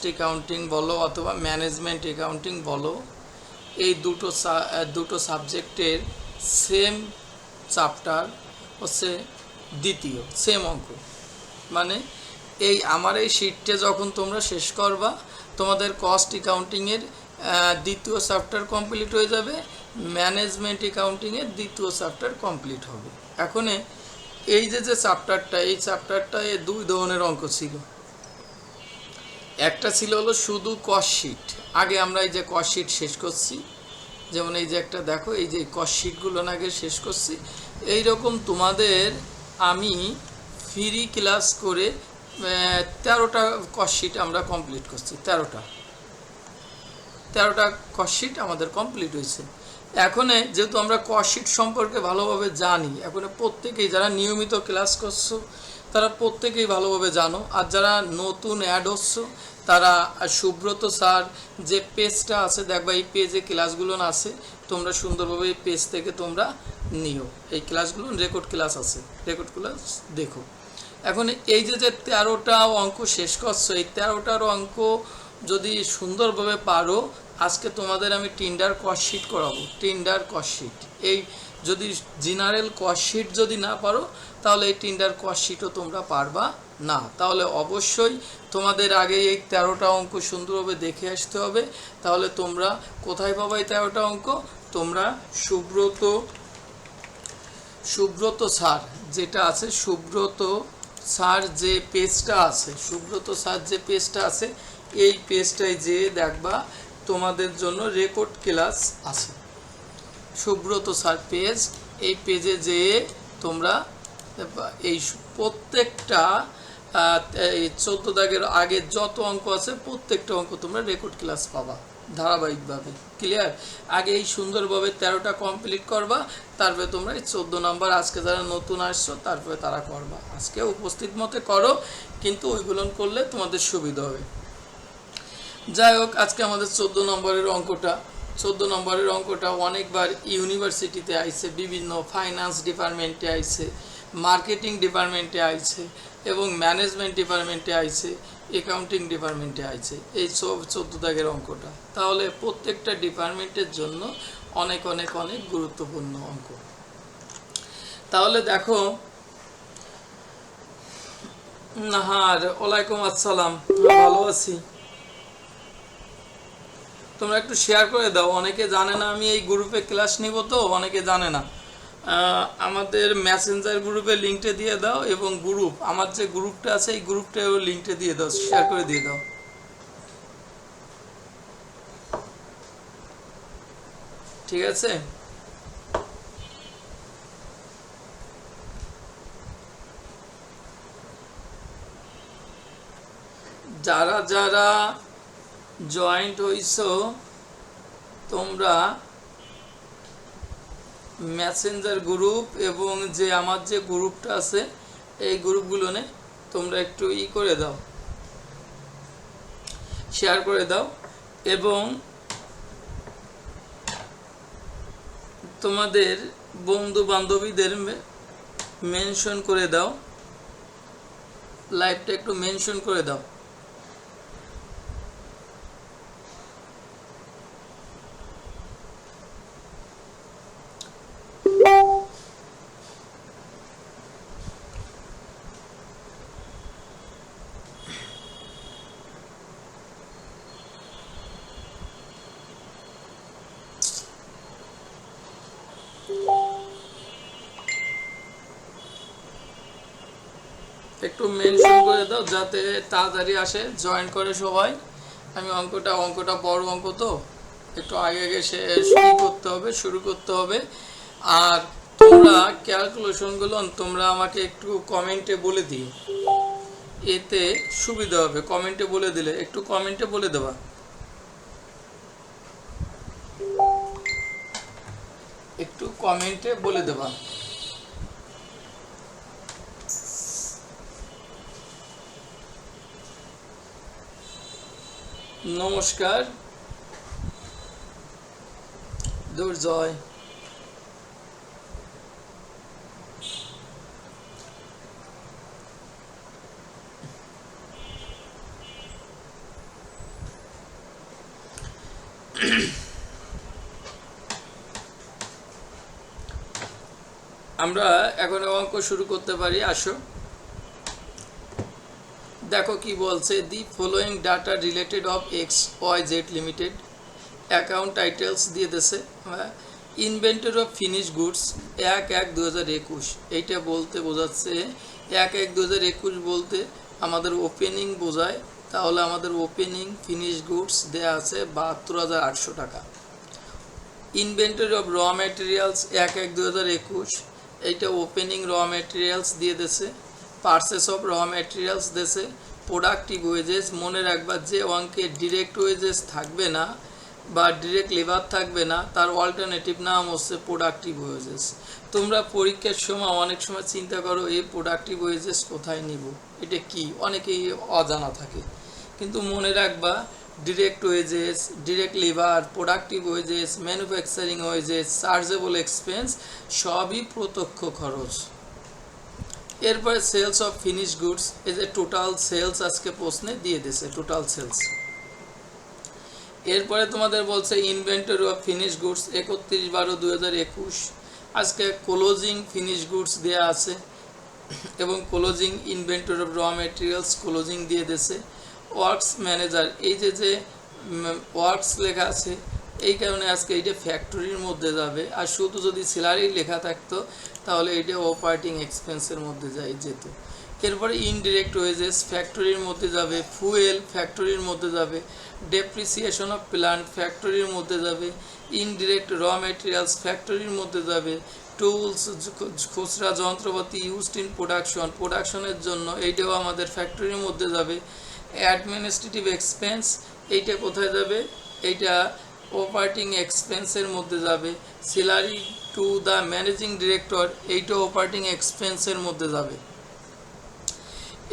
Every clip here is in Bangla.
অ্যাকাউন্টিং বলো অথবা ম্যানেজমেন্ট অ্যাকাউন্টিং বলো, এই দুটো সাবজেক্টের সেম চ্যাপ্টার হচ্ছে দ্বিতীয়, সেম অঙ্ক। মানে এই আমার এই শিটটা যখন তোমরা শেষ করবা, তোমাদের কস্ট অ্যাকাউন্টিংয়ের দ্বিতীয় চ্যাপ্টার কমপ্লিট হয়ে যাবে, ম্যানেজমেন্ট অ্যাকাউন্টিংয়ের দ্বিতীয় চ্যাপ্টার কমপ্লিট হবে। এখন এই যে চ্যাপ্টারটা, এই চ্যাপ্টারটায় দুই ধরনের অঙ্ক ছিল। একটা ছিল হলো শুধু কস্ট শিট। আগে আমরা এই যে কস্ট শিট শেষ করছি, যেমন এই যে একটা দেখো, এই যে কস্ট শিটগুলো আগে শেষ করছি। এইরকম তোমাদের আমি ফ্রি ক্লাস করে 13টা কস্ট শিট আমরা কমপ্লিট করছি। 13টা কস্ট শিট আমাদের কমপ্লিট হয়েছে। এখন যেহেতু আমরা কস্ট শিট সম্পর্কে ভালোভাবে জানি, এখন প্রত্যেকেই যারা নিয়মিত ক্লাস করছো তারা প্রত্যেকেই ভালোভাবে জানো, আর যারা নতুন অ্যাড হচ্ছো তারা সুব্রত স্যার যে পেজটা আছে দেখবা, এই পেজে ক্লাসগুলো আছে, তোমরা সুন্দরভাবে এই পেজ থেকে তোমরা নিও। এই ক্লাসগুলো রেকর্ড ক্লাস আছে, রেকর্ড ক্লাস দেখো। এখন এই যে 13টা অঙ্ক শেষ করছো, এই 13টার অঙ্ক যদি সুন্দরভাবে পারো, আজকে তোমাদের আমি টিন্ডার কস্ট শিট করাবো। টিন্ডার কস্ট শিট, এই যদি জেনারেল কস্ট শিট যদি না পারো, তাহলে এই টিন্ডার কস্ট শিটও তোমরা পারবা না। তাহলে অবশ্যই তোমাদের আগে এই 13টা অঙ্ক সুন্দরভাবে দেখে আসতে হবে। তাহলে তোমরা কোথায় পাবা এই 13টা অঙ্ক? তোমরা সুব্রত স্যার যেটা আছে, সুব্রত স্যার যে পেজটা আছে, সুব্রত স্যার যে পেজটা আছে, এই পেজটায় যেয়ে দেখবা তোমাদের জন্য রেকর্ড ক্লাস আছে। সুব্রত স্যার পেজ, এই পেজে যেয়ে তোমরা এই প্রত্যেকটা এই 14 দাগের আগে যত অঙ্ক আছে প্রত্যেকটা অঙ্ক তোমরা রেকর্ড ক্লাস পাবা ধারাবাহিকভাবে। ক্লিয়ার? আগে এই সুন্দরভাবে 13টা কমপ্লিট করবা, তারপরে তোমরা এই 14 নম্বর আজকে যারা নতুন আসছো তারপরে তারা করবা। আজকে উপস্থিত মতে করো, কিন্তু ওইগুলো করলে তোমাদের সুবিধা হবে। যাই হোক, আজকে আমাদের 14 নম্বরের অঙ্কটা অনেকবার ইউনিভার্সিটিতে আইছে, বিভিন্ন ফাইন্যান্স ডিপার্টমেন্টে আইছে, মার্কেটিং ডিপার্টমেন্টে আইছে, এবং ম্যানেজমেন্ট ডিপার্টমেন্টে আইছে, অ্যাকাউন্টিং ডিপার্টমেন্টে আইছে এই 14 দাগের অঙ্কটা। তাহলে প্রত্যেকটা ডিপার্টমেন্টের জন্য অনেক অনেক অনেক গুরুত্বপূর্ণ অঙ্ক। তাহলে দেখো, নাহার ওয়ালাইকুম আসসালাম, ভালো আছি। তোমরা একটু শেয়ার করে দাও, অনেকে জানে না আমি এই গ্রুপে ক্লাস নিব, তো অনেকে জানে না। আমাদের মেসেঞ্জার গ্রুপে লিঙ্কটা দিয়ে দাও, এবং গ্রুপ আমার যে গ্রুপটা আছে এই গ্রুপটাও লিঙ্কটা দিয়ে দাও, শেয়ার করে দিয়ে দাও। ঠিক আছে? যারা যারা জয়েন্ট হইছো তোমরা মেসেঞ্জার গ্রুপ এবং যে আমার যে গ্রুপটা আছে এই গ্রুপগুলো তোমরা একটু করে দাও, শেয়ার করে দাও, এবং তোমাদের বন্ধু বান্ধবীদের মেনশন করে দাও, লাইভটা একটু মেনশন করে দাও। একটু মেনশন করে দাও যাতে তাড়াতাড়ি আসে, জয়েন করে সবাই। আমি অঙ্কটা বড় অঙ্ক, তো একটু আগে শুরু করতে হবে। আর তোমরা ক্যালকুলেশনগুলো তোমরা আমাকে একটু কমেন্টে বলে দিও, এতে সুবিধা হবে। কমেন্টে বলে দিলে, একটু কমেন্টে বলে দেবা, একটু কমেন্টে বলে দেবা। নমস্কার, দুর্জয়। আমরা এখন অঙ্ক শুরু করতে পারি, আসো। দেখো কি বলছে, the following data related of X Y Z limited account titles দিয়ে দিয়েছে। ইনভেন্টরি অফ ফিনিশ গুডস 1/1/2021, এইটা বলতে বোঝাচ্ছে 1/1/2021 বলতে আমাদের ওপেনিং বোঝায়। তাহলে আমাদের ওপেনিং ফিনিশ গুডস দেয়া আছে 72,800 টাকা। ইনভেন্টরি অফ র ম্যাটেরিয়ালস 1/1/2021, এইটা ওপেনিং র ম্যাটেরিয়ালস দিয়ে দিয়েছে। পারচেস অফ র ম্যাটেরিয়ালস দিয়েছে। প্রোডাক্টিভ ওয়েজেস, মনে রাখবা যে অঙ্কে ডিরেক্ট ওয়েজেস থাকবে না বা ডিরেক্ট লেবার থাকবে না, তার অল্টারনেটিভ নাম হচ্ছে প্রোডাক্টিভ ওয়েজেস। তোমরা পরীক্ষার সময় অনেক সময় চিন্তা করো এই প্রোডাক্টিভ ওয়েজেস কোথায় নিব, এটা কি, অনেকেই অজানা থাকে। কিন্তু মনে রাখবা direct wages, direct labour, productive wages, manufacturing wages, chargeable expense সবই প্রত্যক্ষ খরচ। এরপরে সেলস অফ ফিনিশ গুডস, এই যে টোটাল সেলস আজকে প্রশ্নে দিয়ে দিয়েছে, টোটাল সেলস। এরপরে তোমাদের বলছে ইনভেন্টরি অফ ফিনিশ গুডস 31/12/2021, আজকে ক্লোজিং ফিনিশ গুডস দেওয়া আছে এবং ক্লোজিং ইনভেন্টরি অফ র ম্যাটেরিয়ালস ক্লোজিং দিয়ে দিয়েছে। ওয়ার্কস ম্যানেজার, এই যে ওয়ার্কস লেখা আছে, এই কারণে আজকে এইটা ফ্যাক্টরির মধ্যে যাবে। আর শুধু যদি স্যালারি লেখা থাকতো তাহলে এইটা অপারেটিং এক্সপেন্সের মধ্যে যেত। এরপরে ইনডিরেক্ট ওয়েজেস ফ্যাক্টরির মধ্যে যাবে, ফুয়েল ফ্যাক্টরির মধ্যে যাবে, ডেপ্রিসিয়েশন অফ প্ল্যান্ট ফ্যাক্টরির মধ্যে যাবে, ইনডিরেক্ট র ম্যাটেরিয়ালস ফ্যাক্টরির মধ্যে যাবে, টুলস খুচরা যন্ত্রপাতি ইউজড ইন প্রোডাকশনের জন্য, এইটাও আমাদের ফ্যাক্টরির মধ্যে যাবে। অ্যাডমিনিস্ট্রেটিভ এক্সপেন্স, এইটা কোথায় যাবে, এইটা অপারেটিং এক্সপেন্সের মধ্যে যাবে। Salary to the managing director, এইটা অপারেটিং এক্সপেন্সের মধ্যে যাবে।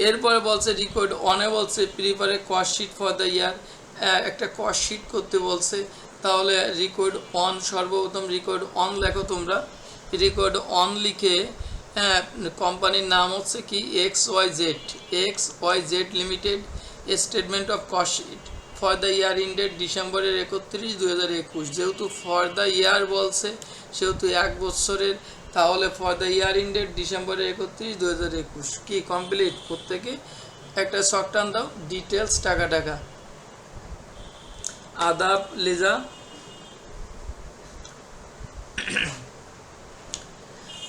এরপরে বলছে রিকর্ড অনে বলছে prepare cost sheet for the year, একটা কস্ট শিট করতে বলছে। তাহলে রিকর্ড অন, সর্বপ্রথম রিকর্ড অন লেখো তোমরা। রিকর্ড অন লিখে কোম্পানির নাম হচ্ছে কি XYZ limited, statement of cost sheet for the year ended ডিসেম্বরের 31, 2021। যেহেতু ফর দ্য ইয়ার বলছে সেহেতু 1 বছরের, তাহলে ফর দ্য ইয়ার ইন্ডেড ডিসেম্বরের 31, 2021 কি কমপ্লিট। প্রত্যেকে একটা শর্টটান দাও, ডিটেলস টাকা আদাব লিজা।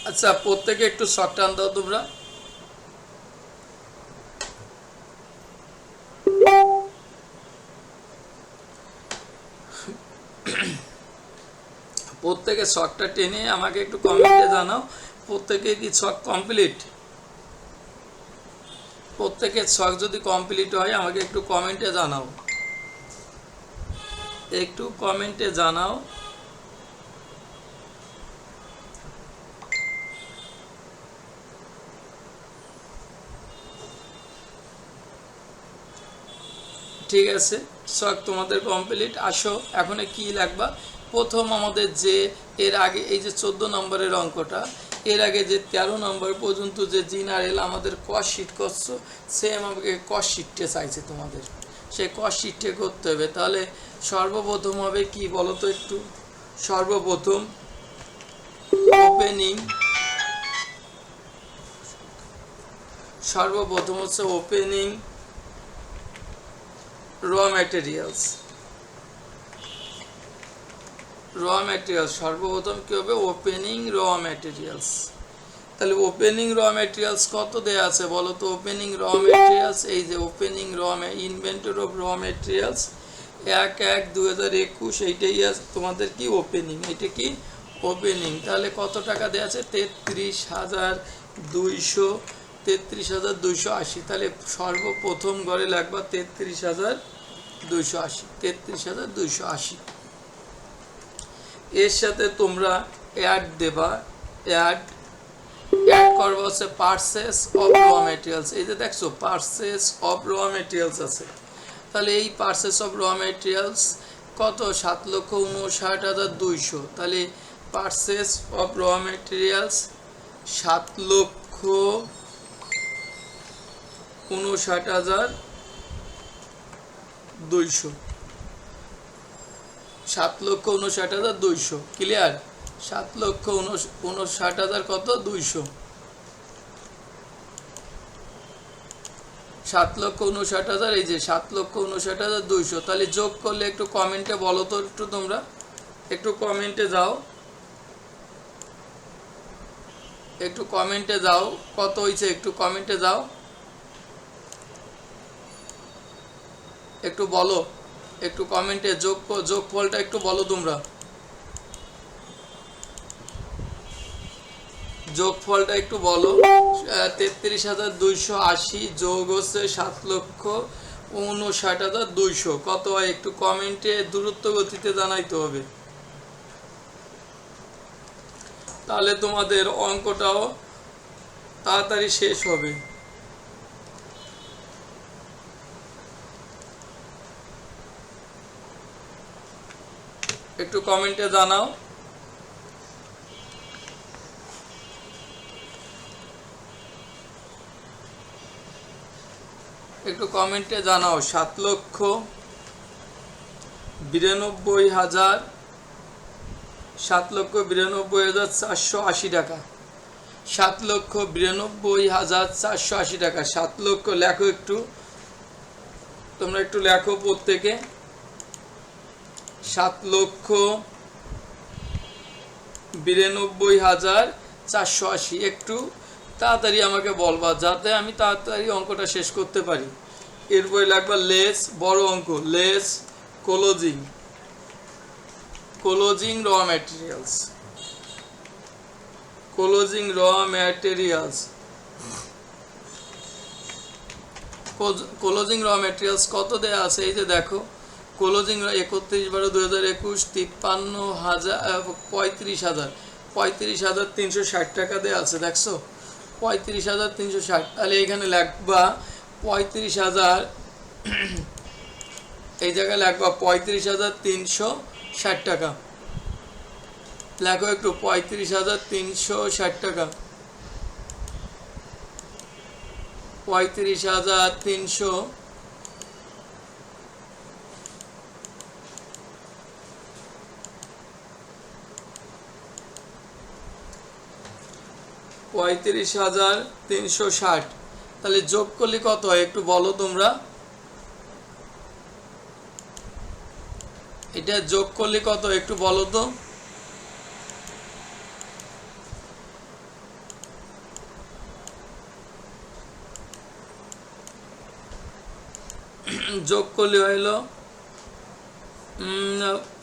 আচ্ছা প্রত্যেকে একটু শর্টটান দাও তোমরা। প্রত্যেকে শখটা টেনে আমাকে একটু কমেন্টে জানাও, প্রত্যেকে কি শখ কমপ্লিট। প্রত্যেকের শখ যদি কমপ্লিট হয় আমাকে একটু কমেন্টে জানাও, একটু কমেন্টে জানাও। ঠিক আছে, শখ তোমাদের কমপ্লিট। আসো এখন কি লাগবা, প্রথম আমাদের যে এর আগে এই যে 14 নম্বরের অঙ্কটা, এর আগে যে 13 নম্বর পর্যন্ত যে জেনারেল আমাদের কস্ট শিট করছো, সেম আমাকে কস্ট শিটটা চাইছে তোমাদের, সেই কস্ট শিটটা করতে হবে। তাহলে সর্বপ্রথম হবে কি বলো তো একটু, সর্বপ্রথম ওপেনিং, সর্বপ্রথম হচ্ছে ওপেনিং র ম্যাটেরিয়ালস। র ম্যাটেরিয়ালস সর্বপ্রথম কী হবে, ওপেনিং র ম্যাটেরিয়ালস। তাহলে ওপেনিং র ম্যাটেরিয়ালস কত দেওয়া আছে বলো তো। ওপেনিং র ম্যাটেরিয়ালস, এই যে ওপেনিং ইনভেন্টরি অফ র ম্যাটেরিয়ালস 1/1/2021, এইটাই আছে তোমাদের কি ওপেনিং, এটা কি ওপেনিং। তাহলে কত টাকা দেওয়া আছে, 33,280। তাহলে সর্বপ্রথম ঘরে লাগবা 33,280, 33,280। এর সাথে তোমরা অ্যাড দেবা, অ্যাড করবো হচ্ছে পারচেস অফ র ম্যাটেরিয়ালস। এই যে দেখছো পারচেস অফ র ম্যাটেরিয়ালস আছে, তাহলে এই পারচেস অফ র ম্যাটেরিয়ালস কত, 7,59,200। তাহলে পারচেস অফ র ম্যাটেরিয়ালস 7,59,200, 7,59,200 ক্লিয়ার। 7,59,000 কত 200, 7,59,000 এই যে 7,59,200। তাহলে যোগ করলে একটু কমেন্টে বলো তো, একটু তোমরা একটু কমেন্টে যাও, একটু কমেন্টে যাও কত হয়েছে, একটু কমেন্টে যাও, একটু বলো, একটু কমেন্টে যোগফলটা একটু বলো তোমরা, যোগফলটা একটু বলো। 33,280 যোগ হচ্ছে 7,59,200 কত হয় একটু কমেন্টে দ্রুত গতিতে জানাইতে হবে, তাহলে তোমাদের অঙ্কটাও তাড়াতাড়ি শেষ হবে। একটু কমেন্টে জানাও। একটু কমেন্টে জানাও 7,92,000, 7,92,480 টাকা, 7,92,480 টাকা। 7 লক্ষ লেখো একটু, তোমরা একটু লেখো প্রত্যেকে। 7,92,480 একটু তাড়াতাড়ি আমাকে বলবা, যাতে আমি তাড়াতাড়ি অঙ্কটা শেষ করতে পারি। এরপরে লাগবে লেস, বড় অঙ্ক, লেস ক্লোজিং, ক্লোজিং র ম্যাটেরিয়ালস, ক্লোজিং র ম্যাটেরিয়ালস, ক্লোজিং র ম্যাটেরিয়ালস কত দেয়া আছে এই যে দেখো, ক্লোজিং 31/12/2021 35,360 টাকা দেওয়া আছে, দেখছো 35,360। তাহলে এখানে লাগবা 35,000, এই জায়গায় লাগবা 35,360 টাকা, লেখো একটু 35,360 টাকা, 35,300, $35,360। তাহলে যোগ করলে কত হয় একটু বলো তোমরা, এটা যোগ করলে কত একটু বলো তো। যোগ করলে হইল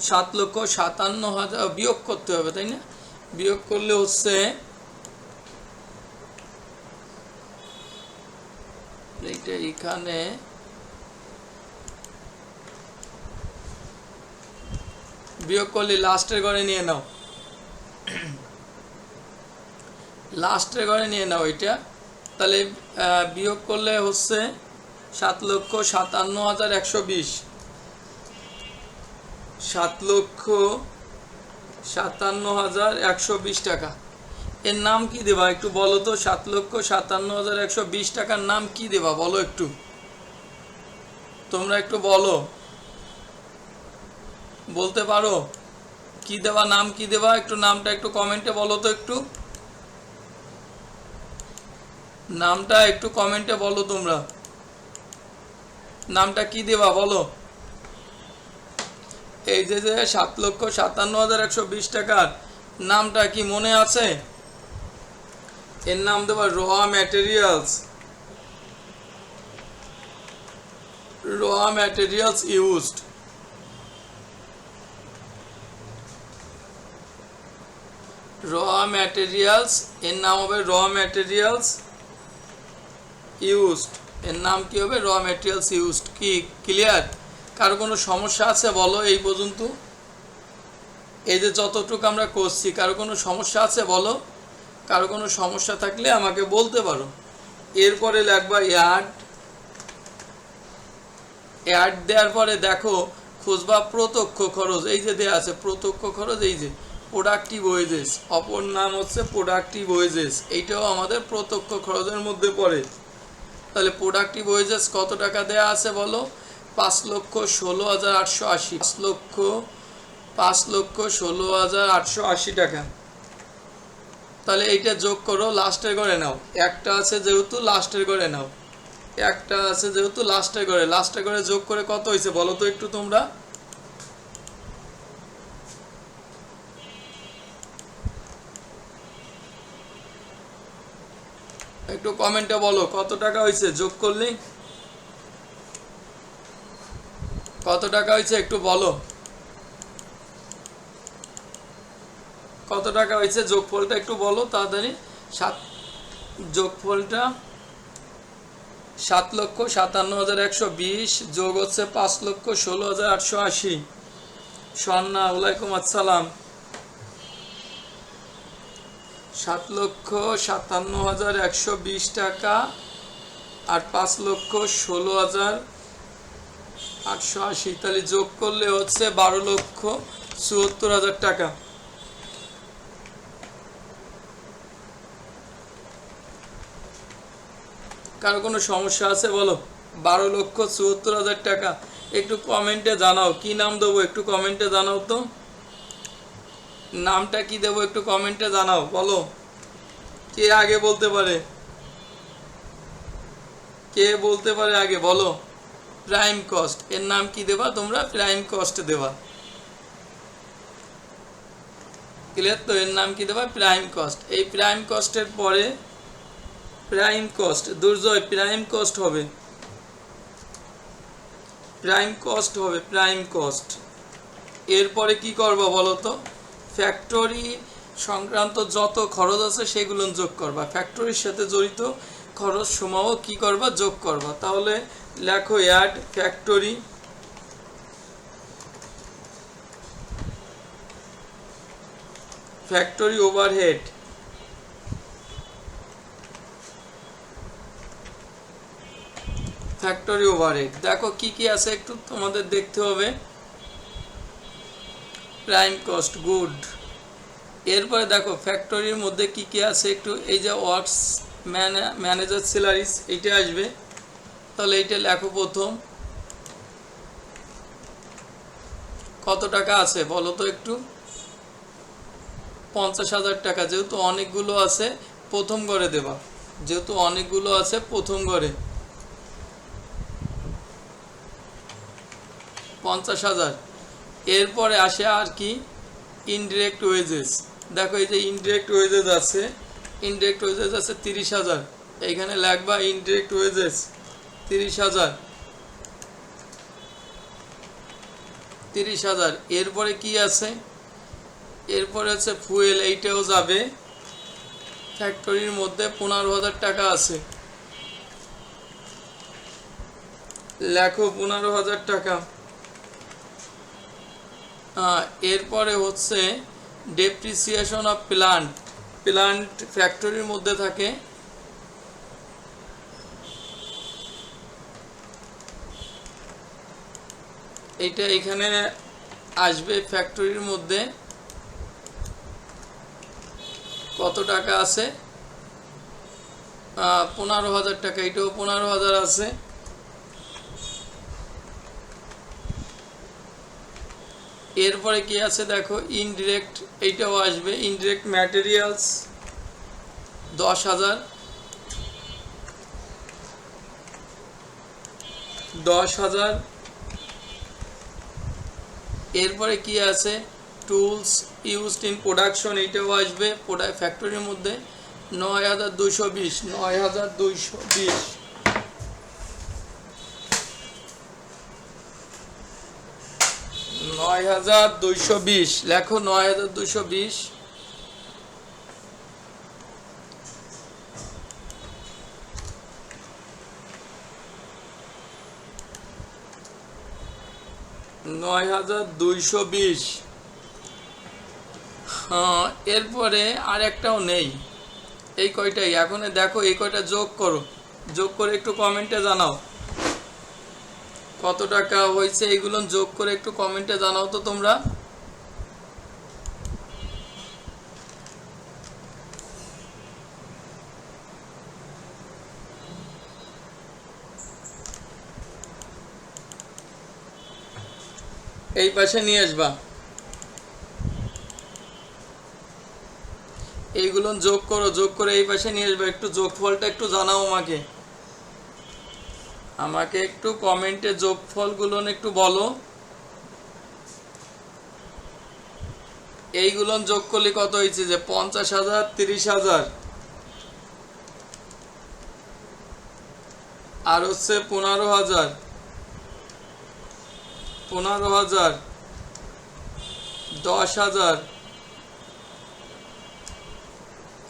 7,57,000, বিয়োগ করতে হবে তাই না, বিয়োগ করলে হচ্ছে এইটা এখানে বিয়োগ করলে লাস্টের ঘরে নিয়ে নাও, লাস্টের ঘরে নিয়ে নাও এটা। তাহলে বিয়োগ করলে হচ্ছে 7,57,120, 7,57,120 টাকা। এর নাম কি দেবা একটু বলো তো, 7,57,120 টাকার নাম কি দেবা বলো একটু, তোমরা একটু বলো, বলতে পারো কি দেবা, নাম কি দেবা একটু, নামটা একটু কমেন্টে বলো তো, একটু নামটা একটু কমেন্টে বলো তোমরা, নামটা কি দেবা বলো। এই যে 7,57,120 টাকার নামটা কি মনে আছে, এর নাম দেবা র ম্যাটেরিয়ালস, র ম্যাটেরিয়ালস ইউজড, র ম্যাটেরিয়ালস, এর নাম হবে র ম্যাটেরিয়ালস ইউজড, এর নাম কি হবে র ম্যাটেরিয়ালস ইউজড। কি ক্লিয়ার, কারো কোনো সমস্যা আছে বলো এই পর্যন্ত, এই যে যতটুকু আমরা করছি কারো কোনো সমস্যা আছে বলো, কারো কোনো সমস্যা থাকলে আমাকে বলতে পারো। এরপরে লাগবা অ্যাড, অ্যাড দেওয়ার পরে দেখো খুঁজবা প্রত্যক্ষ খরচ, এই যে দেওয়া আছে প্রত্যক্ষ খরচ, এই যে প্রোডাক্টিভ ওয়েজেস, অপর নাম হচ্ছে প্রোডাক্টিভ ওয়েজেস, এইটাও আমাদের প্রত্যক্ষ খরচের মধ্যে পড়ে। তাহলে প্রোডাক্টিভ ওয়েজেস কত টাকা দেওয়া আছে বলো, 5,16,880, 5,16,880 টাকা। তাহলে এইটা যোগ করো, লাস্টের ঘরে নাও, একটা আছে যেহেতু লাস্টের ঘরে নাও, একটা আছে যেহেতু লাস্টের ঘরে যোগ করে কত হয়েছে বলো তো একটু তোমরা। একটু কমেন্টে বলো কত টাকা হয়েছে যোগ করলে, কত টাকা হয়েছে একটু বলো, কত টাকা হয়েছে যোগফলটা একটু বলো তাড়াতাড়ি। যোগফলটা 7,57,120 যোগ হচ্ছে 5,16,880। সন্না ওয়ালাইকুম আসসালাম। 7,57,120 টাকা আর 5,16,880, তাহলে যোগ করলে হচ্ছে 12,74,000 টাকা। কারো কোনো সমস্যা আছে বলো? 12,74,000 টাকা। একটু কমেন্টে জানাও কি নাম দেবো, একটু কমেন্টে জানাও তো, নামটা কি দেবো একটু কমেন্টে জানাও, বলো কে আগে বলতে পারে, কে বলতে পারে আগে বলো। প্রাইম কস্ট এর নাম কি দেবা তোমরা? প্রাইম কস্ট দেবা, ক্লিয়ার তো? এর নাম কি দেবা? Prime cost. এই প্রাইম কস্টের পরে প্রাইম কস্ট, দুর্জয় প্রাইম কস্ট হবে, প্রাইম কস্ট হবে, প্রাইম কস্ট। এরপরে কি করবা বলো তো? ফ্যাক্টরি সংক্রান্ত যত খরচ আছে সেগুলো যোগ করবা, ফ্যাক্টরির সাথে জড়িত খরচ সমূহ কি করবা? যোগ করবা। তাহলে লেখো add factory, factory overhead, factory overhead. দেখো কি কি আছে একটু তোমাদের দেখতে হবে। Prime cost, good. এরপরে দেখো ফ্যাক্টরির মধ্যে কি কি আছে একটু, এই যে ওয়ার্কস ম্যানেজার স্যালারিজ এইটা আসবে, তাহলে এইটা লেখো প্রথম। কত টাকা আছে বলো তো একটু? 50,000 টাকা। যেহেতু অনেকগুলো আছে প্রথম ঘরে দেবা, যেহেতু অনেকগুলো আছে প্রথম ঘরে 50,000। এরপরে আসে আর কি? Indirect wages. দেখো এই যে ইনডিরেক্ট ওয়েজেস আছে, ইনডিরেক্ট ওয়েজেস আছে 30,000, এইখানে লাগবা ইনডিরেক্ট ওয়েজেস 30,000, 30,000। এরপরে কি আছে? এরপরে হচ্ছে ফুয়েল, এইটাও যাবে ফ্যাক্টরির মধ্যে 15,000 টাকা আছে, লেখো 15,000 টাকা। এরপরে হচ্ছে ডেপ্রিসিয়েশন অফ প্লান্ট, প্লান্ট ফ্যাক্টরির মধ্যে থাকে, এইটা এখানে আসবে ফ্যাক্টরির মধ্যে। কত টাকা আছে? 15,000 টাকা, এটাও 15,000 আছে। এরপরে কি আছে দেখো ইনডিরেক্ট, এইটাও আসবে ইনডিরেক্ট ম্যাটেরিয়ালস 10,000, 10,000। এরপরে কি আছে? টুলস ইউজড ইন প্রোডাকশন, এইটাও আসবে ফ্যাক্টরির মধ্যে 9,220, 9,220। লেখো 9,220। হ্যাঁ, এরপরে আর একটাও নেই, এই কয়টাই এখন। দেখো এই কয়টা যোগ করো, যোগ করে একটু কমেন্টে জানাও কত টাকা হয়েছে, এইগুলো যোগ করে একটু কমেন্টে জানাও তো তোমরা। এই পাশে নিয়ে আসবা। এইগুলো যোগ করো, যোগ করে এই পাশে নিয়ে আসবে। একটু যোগফলটা একটু জানাও আমাকে, আমাকে একটু কমেন্টে যোগফলগুলো একটু বলো। এইগুলো যোগ করলে কত হয়েছে? যে 50,000, 30,000, আর হচ্ছে 15,000, 15,000, 10,000,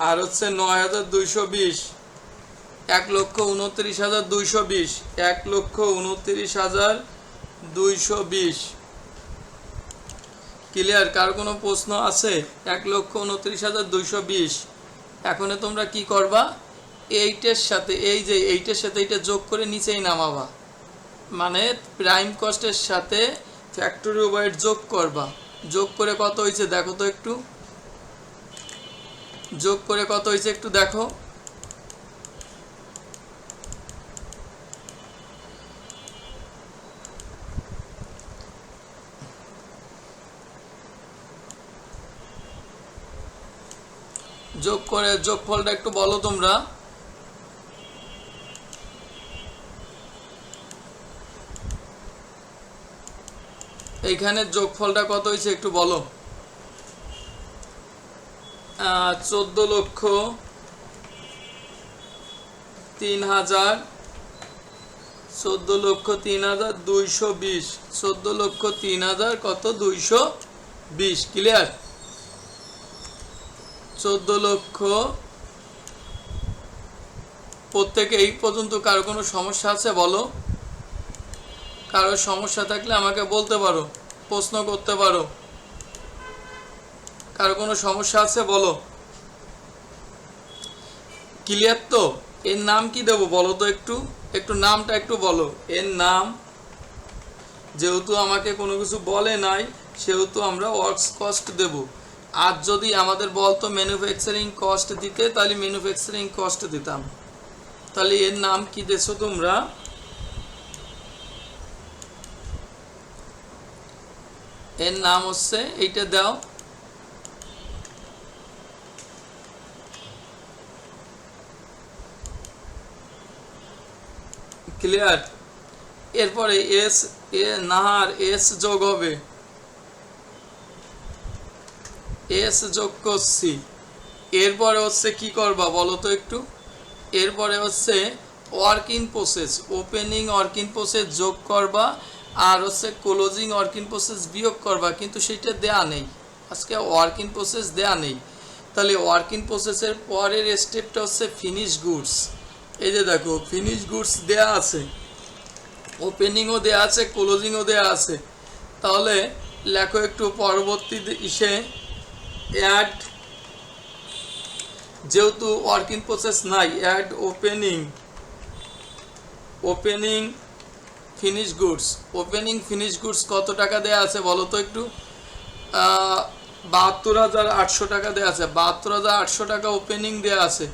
আর হচ্ছে 9,220, 1,29,220, 1,29,220। ক্লিয়ার? কার কোনো প্রশ্ন আছে? 1,29,220। এখন তোমরা কি করবা? এইটার সাথে এই যে এইটার সাথে এইটা যোগ করে নিচেই নামাবা, মানে প্রাইম কস্টের সাথে ফ্যাক্টরি ওভারহেড যোগ করবা। যোগ করে কত হয়েছে দেখো তো একটু, যোগ করে কত হয়েছে একটু দেখো। যোগ করে যোগফলটা একটু বলো তোমরা। এইখানে যোগফলটা কত হয়েছে একটু বলো। 14,03,000, 14,03,220, 14,03,000 কত? 220। ক্লিয়ার? 14,00,000 প্রত্যেকে এই পর্যন্ত কারো কোনো সমস্যা আছে বলো? কারো সমস্যা থাকলে আমাকে বলতে পারো, প্রশ্ন করতে পারো। কারো কোনো সমস্যা আছে বলো। ক্লিয়ার তো? এর নাম কি দেবো বলো তো একটু, একটু নামটা একটু বলো। এর নাম, যেহেতু আমাকে কোনো কিছু বলে নাই সেহেতু আমরা ওয়ার্কস কস্ট দেব। আর যদি আমাদের বলতো ম্যানুফ্যাকচারিং কস্ট দিতে, তাহলে ম্যানুফ্যাকচারিং কস্ট দিতাম। তাহলে এর নাম কি দেছো তোমরা? এর নাম হচ্ছে এইটা দাও, ক্লিয়ার? এরপরে এস নাহার এস যোগ হবে, এস যোগ করছি। এরপরে হচ্ছে কি করবা বলো তো একটু। এরপরে হচ্ছে work in process, opening work in process যোগ করবা, আর হচ্ছে ক্লোজিং ওয়ার্ক ইন প্রসেস বিয়োগ করবা, কিন্তু সেটা দেয়া নেই আজকে, ওয়ার্ক ইন প্রসেস দেয়া নেই। তাহলে ওয়ার্ক ইন প্রসেসের পরের স্টেপটা হচ্ছে ফিনিশ গুডস। এই যে দেখো ফিনিশ গুডস দেয়া আছে, ওপেনিংও দেয়া আছে, ক্লোজিংও দেয়া আছে। তাহলে লেখো একটু পরবর্তী ইসে অ্যাড, যেহেতু ওয়ার্ক ইন প্রসেস নাই, add opening, opening finish goods. Opening finish goods কত টাকা দেয়া আছে বলো তো একটু। 72,800 টাকা দেওয়া আছে, 72,800 টাকা ওপেনিং দেওয়া আছে।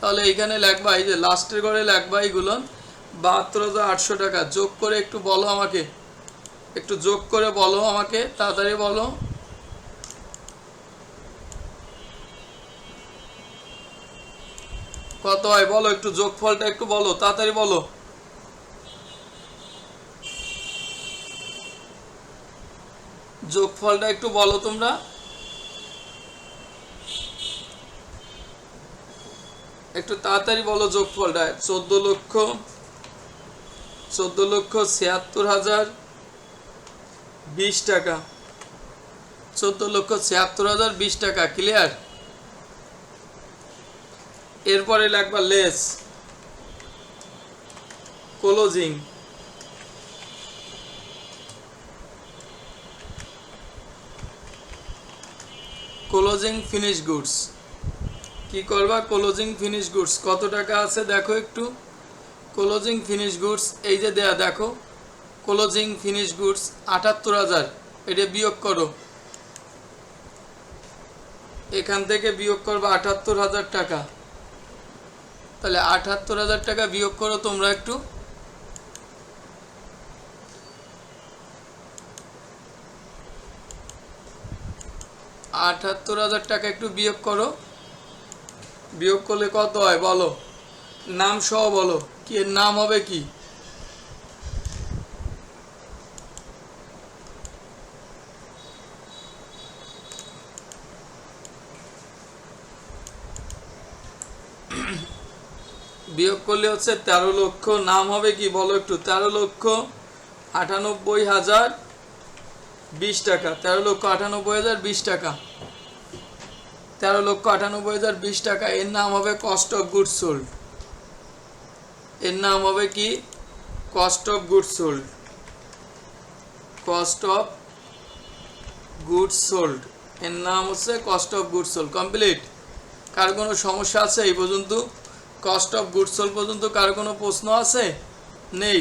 তাহলে এইখানে লেখবা, এই যে লাস্টের ঘরে লেখবা এইগুলো 72,800 টাকা। যোগ করে একটু বলো আমাকে, একটু যোগ করে বলো আমাকে, তাড়াতাড়ি বলো। কত হয় বলো, একটু যোগফলটা একটু বলো, তাড়াতাড়ি বলো। যোগফলটা একটু বলো তোমরা, একটু তাড়াতাড়ি বলো যোগফলটা। 14,76,020 টাকা, 14,76,020 টাকা। ক্লিয়ার? এরপরে লাগবা less, closing, closing finish goods. কি করবা? ক্লোজিং ফিনিশ গুডস কত টাকা আছে দেখো একটু। ক্লোজিং ফিনিশ গুডস এই যে দেয়া দেখো, ক্লোজিং ফিনিশ গুডস 78,000। এটা বিয়োগ করো, এখান থেকে বিয়োগ করবা 78,000 টাকা। তাহলে 78,000 টাকা বিয়োগ করো তোমরা একটু। 78,000 টাকা একটু বিয়োগ করো। বিয়োগ করলে কত হয় বলো, নাম সহ বলো, কি এর নাম হবে কি? বিয়োগ করলে হচ্ছে 13 লক্ষ, নাম হবে কি বলো একটু? 13,98,020 টাকা। 13,98,020 টাকা। 13,98,020 টাকা। এর নাম হবে কস্ট অফ গুডস সোল্ড। এর নাম হবে কি? Cost of goods sold. Cost of goods sold এর নাম হচ্ছে cost of goods sold. Complete. কার কোনো সমস্যা আছে এই পর্যন্ত? কস্ট অফ গুডস সোল্ড পর্যন্ত কার কোনো প্রশ্ন আছে? নেই।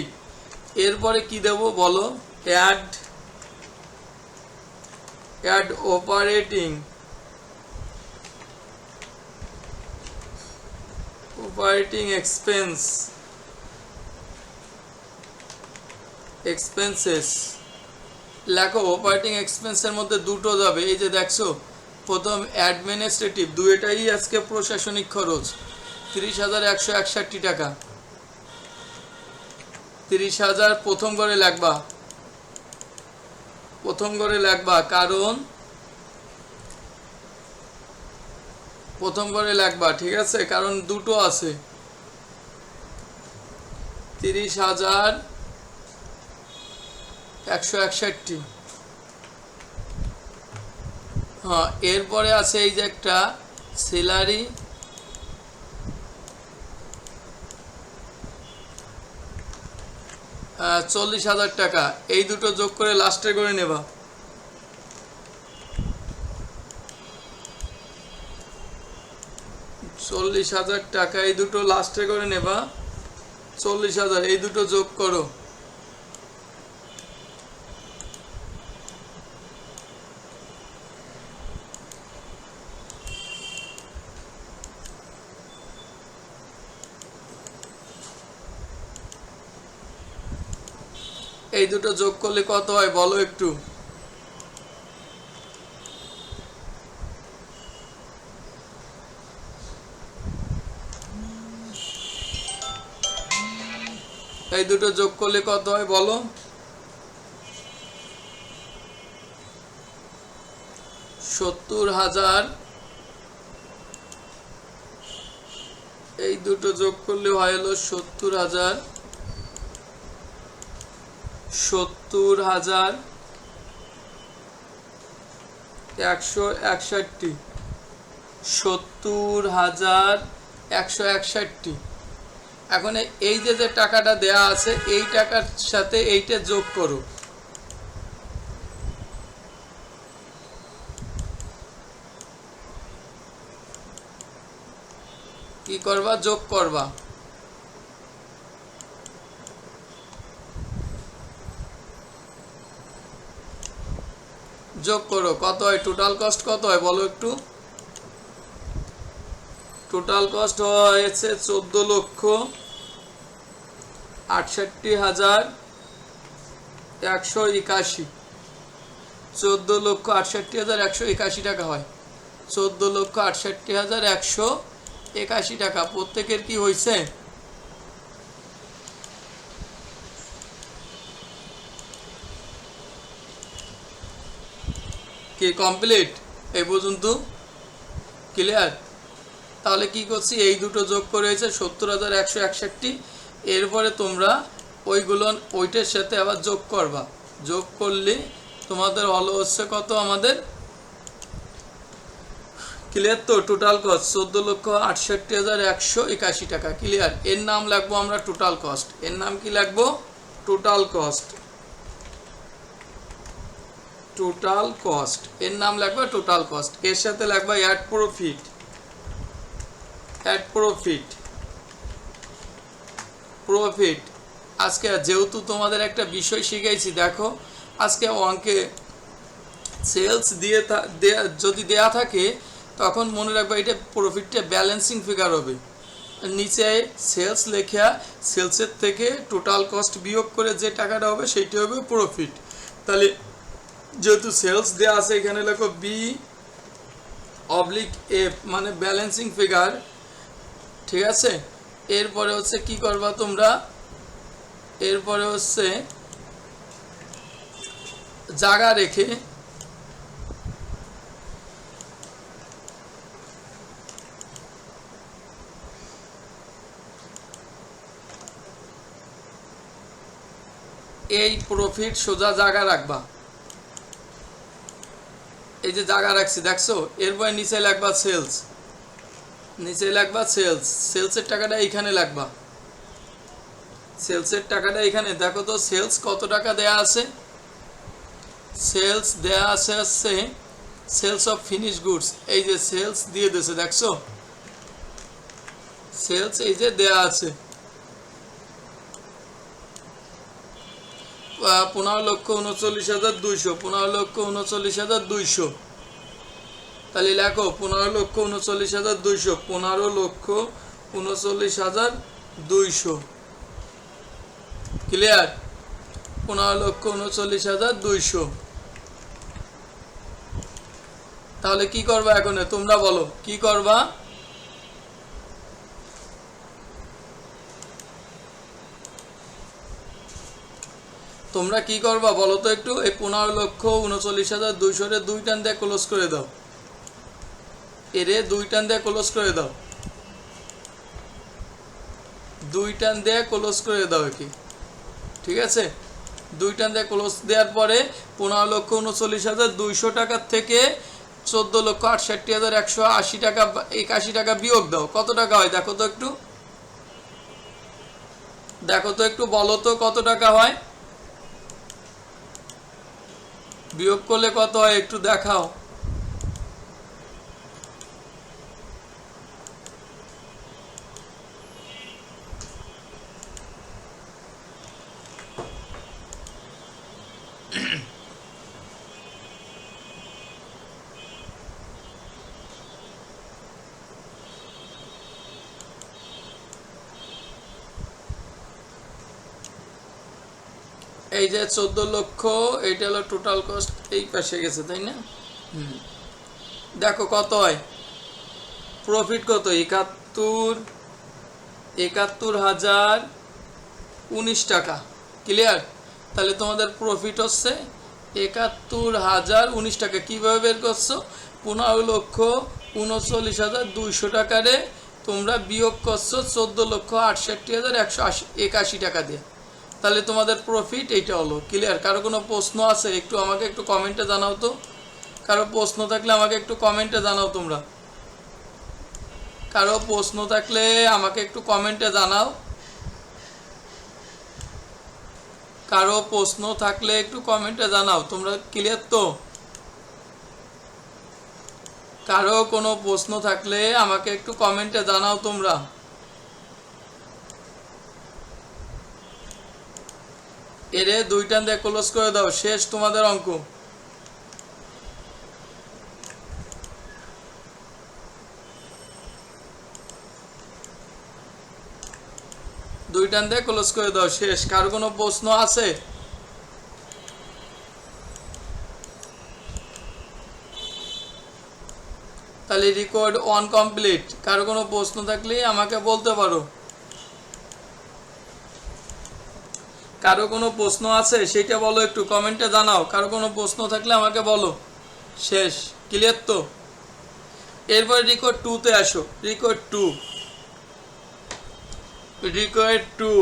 এরপরে কি দেব বলো? অ্যাড অপারেটিং এক্সপেন্সেস লেখো। অপারেটিং এক্সপেন্সের মধ্যে দুটো যাবে, এই যে দেখছো, প্রথম অ্যাডমিনিস্ট্রেটিভ, দুইটাই আজকে প্রশাসনিক খরচ। 30,161 টাকা। 30,000 প্রথম ঘরে লাগবা, প্রথম ঘরে লাগবা, কারণ প্রথম ঘরে লাগবা, ঠিক আছে? কারণ দুটো আছে। 30,161। হ্যাঁ, এরপরে আছে এই যে একটা স্যালারি, 40,000 টাকা। এই দুটো যোগ করে লাস্টে করে নেবা। 40,000 টাকা এই দুটো লাস্টে করে নেবা। 40,000 এই দুটো যোগ করো। এই দুটো যোগ করলে কত হয় বলো একটু? এই দুটো যোগ করলে কত হয় বলো? 70,000। এই দুটো যোগ করলে হয় হলো 70,000। 70,161। 70,161। এখন এই যে যে টাকাটা দেয়া আছে এই টাকার সাথে এইটা যোগ করো। কি করবা? যোগ করবা। যোগ করো, কত হয়? টোটাল কস্ট কত হয় বলো একটু? টোটাল কস্ট হয়েছে 14,68,181। 14,68,181 টাকা হয়। 14,68,181 টাকা। প্রত্যেকের কি হয়েছে? কি কমপ্লিট? এই পর্যন্ত ক্লিয়ার? তাহলে কি করছি, এই দুটো যোগ করে হয়েছে 70,161। এরপরে তোমরা ওইগুলো ওইটার সাথে আবার যোগ করবা। যোগ করলে তোমাদের হলো হচ্ছে কত আমাদের? ক্লিয়ার তো? টোটাল কস্ট 14,68,181 টাকা। ক্লিয়ার? এর নাম লাগবো আমরা টোটাল কস্ট। এর নাম কি লাগবো? Total cost. টোটাল কস্ট এর নাম লাগবে টোটাল কস্ট। এর সাথে লাগবে অ্যাড প্রফিট। প্রফিট আজকে যেহেতু তোমাদের একটা বিষয় শিখাইছি, দেখো আজকে অঙ্কে সেলস যদি দেয়া থাকে তখন মনে রাখবে এটা প্রফিটটা ব্যালেন্সিং ফিগার হবে। নিচে সেলস লেখা, সেলসের থেকে টোটাল কস্ট বিয়োগ করে যে টাকাটা হবে সেইটা হবে প্রফিট। তাহলে যেহেতু সেলস দেওয়া আছে এখানে লেখো B/F, মানে ব্যালেন্সিং ফিগার। ঠিক আছে। এরপরে হচ্ছে কি করবা তোমরা, এরপরে হচ্ছে জায়গা রেখে এই প্রফিট সোজা জায়গা রাখবা, এই যে জায়গা রাখছি দেখছো। এরপরে নিচে লাগবা সেলস, নিচে লাগবা সেলস, সেলসের টাকাটা এইখানে লাগবা, সেলসের টাকাটা এখানে দেখো তো সেলস কত টাকা দেয়া আছে। সেলস দেয়া আছে হচ্ছে সেলস অফ ফিনিশ গুডস, এই যে সেলস দিয়ে দিয়েছে দেখছো, সেলস এই যে দেয়া আছে 15,39,200, 15,39,200। তাহলে লেখো 15,39,200, 15,39,200, ক্লিয়ার? 15,39,200। তাহলে কি করবা এখন তোমরা বলো কি করবা? তোমরা কি করবা বলো তো একটু। এই 15,39,200 রে 2 টান দিয়ে ক্লোজ করে দাও, এরে 2 টান দিয়ে ক্লোজ করে দাও, 2 টান দিয়ে ক্লোজ করে দাও কি, ঠিক আছে। 2 টান দিয়ে ক্লোজ দেওয়ার পরে 15,39,200 টাকার থেকে 14,68,180 টাকা 81 টাকা বিয়োগ দাও। কত টাকা হয় দেখো তো একটু, দেখো তো একটু বলো তো কত টাকা হয়, বিয়োগ করলে কত হয় একটু দেখাও। এই যে 14 লক্ষ, এইটা হলো টোটাল কস্ট, এই পাশে গেছে তাই না। দেখো কত হয়, প্রফিট কত 71,019 টাকা, ক্লিয়ার। তাহলে তোমাদের প্রফিট হচ্ছে 71,019 টাকা। কীভাবে বের করছো, 15,39,200 টাকারে তোমরা বিয়োগ করছো 14,68,181 টাকা দিয়ে, তাহলে তোমাদের প্রফিট এইটা হলো, ক্লিয়ার। কারো কোনো প্রশ্ন আছে একটু আমাকে একটু কমেন্টে জানাও তো, কারো প্রশ্ন থাকলে আমাকে একটু কমেন্টে জানাও তোমরা, কারো প্রশ্ন থাকলে আমাকে একটু কমেন্টে জানাও, কারো প্রশ্ন থাকলে একটু কমেন্টে জানাও তোমরা, ক্লিয়ার তো। কারো কোনো প্রশ্ন থাকলে আমাকে একটু কমেন্টে জানাও তোমরা। এরে 2 টান দিয়ে ক্লোজ করে দাও, শেষ তোমাদের অঙ্ক। দুই টান দিয়ে ক্লোজ করে দাও, শেষ। কার কোনো প্রশ্ন আছে? তাহলে রেকর্ড অন কমপ্লিট। কার কোনো প্রশ্ন থাকলে আমাকে বলতে পারো। কারো কোনো প্রশ্ন আছে সেটা বলো, একটু কমেন্টে জানাও। কারো কোনো প্রশ্ন থাকলে আমাকে বলো। শেষ, ক্লিয়ার তো। এরপরে রেকর্ড 2-তে আসো। রেকর্ড 2, রেকর্ড 2,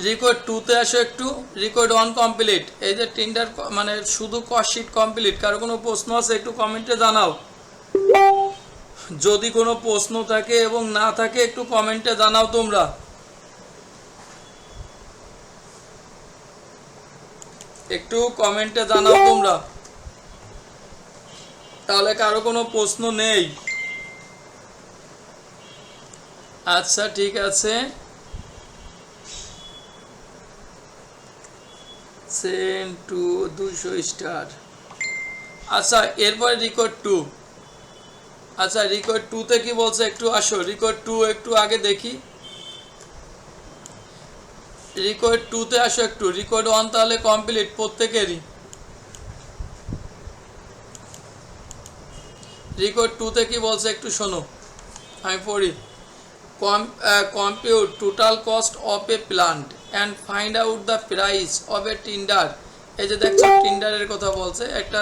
রেকর্ড 2-তে আসো একটু। Record 1 complete. এই যে টেন্ডার মানে শুধু কস্ট শিট কমপ্লিট। কারো কোনো প্রশ্ন আছে একটু কমেন্টে জানাও। যদি কোনো প্রশ্ন থাকে এবং না থাকে একটু কমেন্টে জানাও তোমরা। একটু কমেন্টে জানাও তোমরা। তাহলে কারো কোনো প্রশ্ন নেই? আচ্ছা ঠিক আছে। Send to 200 star. আচ্ছা এরপরে রেকর্ড 2। আচ্ছা রেকর্ড 2-তে কি বলছে একটু আসো। রেকর্ড 2 একটু আগে দেখি। রেকর্ড 2-তে আসো একটু। রেকর্ড 1 তাহলে কমপ্লিট প্রত্যেকেরই। রেকর্ড 2-তে কি বলছে একটু শোনো, আমি পড়ি। compute total cost of a plant and find out the price of a tender। এই যে দেখছো টেন্ডারের কথা বলছে, একটা